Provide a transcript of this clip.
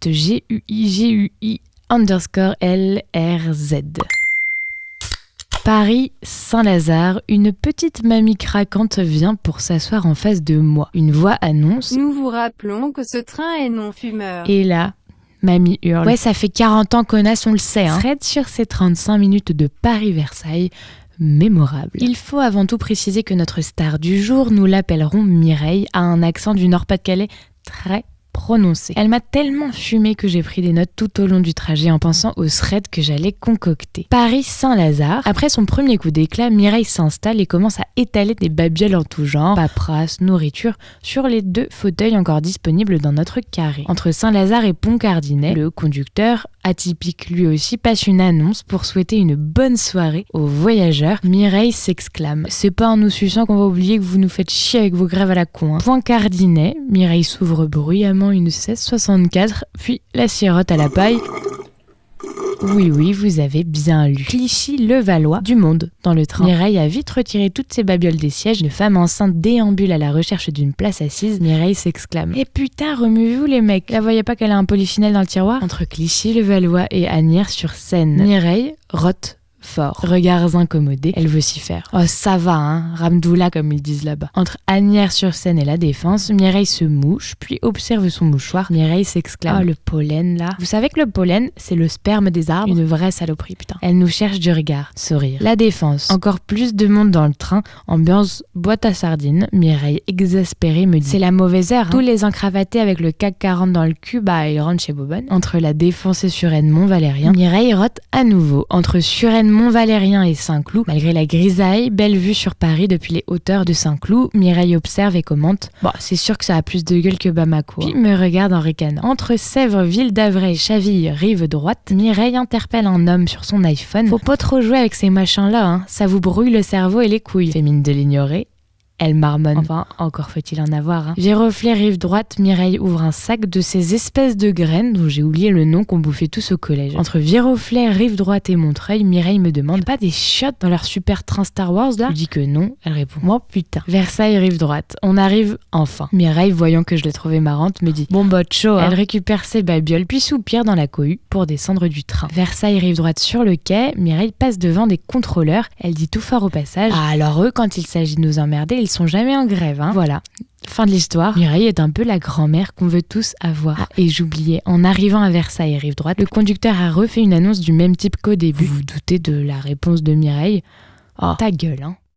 @GUIGUI_LRZ. Paris, Saint-Lazare, une petite mamie craquante vient pour s'asseoir en face de moi. Une voix annonce: Nous vous rappelons que ce train est non-fumeur. Et là, mamie hurle: ouais, ça fait 40 ans, connasse, on le sait, hein. Thread sur ces 35 minutes de Paris-Versailles, mémorable. Il faut avant tout préciser que notre star du jour, nous l'appellerons Mireille, a un accent du Nord-Pas-de-Calais très prononcé. Elle m'a tellement fumé que j'ai pris des notes tout au long du trajet en pensant au thread que j'allais concocter. Paris-Saint-Lazare. Après son premier coup d'éclat, Mireille s'installe et commence à étaler des babioles en tout genre, paperasse, nourriture, sur les 2 fauteuils encore disponibles dans notre carré. Entre Saint-Lazare et Pont-Cardinet, le conducteur, atypique lui aussi, passe une annonce pour souhaiter une bonne soirée aux voyageurs. Mireille s'exclame: c'est pas en nous suçant qu'on va oublier que vous nous faites chier avec vos grèves à la con, hein. Pont-Cardinet. Mireille s'ouvre bruyamment une 1664, puis la sirote à la paille. Oui, vous avez bien lu. Clichy-Levallois, du monde dans le train. Mireille a vite retiré toutes ses babioles des sièges. Une femme enceinte déambule à la recherche d'une place assise. Mireille s'exclame: eh putain, remuez-vous les mecs. La voyez pas qu'elle a un polychinelle dans le tiroir? Entre Clichy-Levallois et Asnières-sur-Seine, Mireille rote fort. Regards incommodés, elle veut s'y faire. Oh, ça va, hein, Ramdoula comme ils disent là-bas. Entre Asnières-sur-Seine et La Défense, Mireille se mouche, puis observe son mouchoir. Mireille s'exclame: oh, le pollen là. Vous savez que le pollen, c'est le sperme des arbres? Une vraie saloperie, putain. Elle nous cherche du regard. Sourire. La Défense. Encore plus de monde dans le train. Ambiance boîte à sardines. Mireille, exaspérée, me dit: c'est la mauvaise heure, hein. Tous les encravatés avec le CAC 40 dans le cul, bah ils rentrent chez Bobonne. Entre La Défense et Suresnes-Mont-Valérien, Mireille rote à nouveau. Entre Suresnes-Mont-Valérien et Saint-Cloud, malgré la grisaille, belle vue sur Paris depuis les hauteurs de Saint-Cloud, Mireille observe et commente: bon, c'est sûr que ça a plus de gueule que Bamako. Puis me regarde en ricanant. Entre Sèvres, Ville d'Avray et Chaville, rive droite, Mireille interpelle un homme sur son iPhone: faut pas trop jouer avec ces machins-là, hein, ça vous brouille le cerveau et les couilles. Fait mine de l'ignorer. Elle marmonne: enfin, encore faut-il en avoir, hein. Giroflée, rive droite, Mireille ouvre un sac de ces espèces de graines dont j'ai oublié le nom qu'on bouffait tous au collège. Entre Viroflay, rive droite et Montreuil, Mireille me demande: pas des chiottes dans leur super train Star Wars là? Je dis que non, elle répond: moi putain. Versailles, rive droite. On arrive enfin. Mireille, voyant que je l'ai trouvée marrante, me dit: bon bah chaud, hein. Elle récupère ses babioles puis soupire dans la cohue pour descendre du train. Versailles, rive droite sur le quai, Mireille passe devant des contrôleurs. Elle dit tout fort au passage: ah, alors eux, quand il s'agit de nous emmerder, ils sont jamais en grève, hein. Voilà. Fin de l'histoire. Mireille est un peu la grand-mère qu'on veut tous avoir. Ah, et j'oubliais, en arrivant à Versailles, rive droite, le conducteur a refait une annonce du même type qu'au début. Vous vous doutez de la réponse de Mireille? Oh, ta gueule, hein.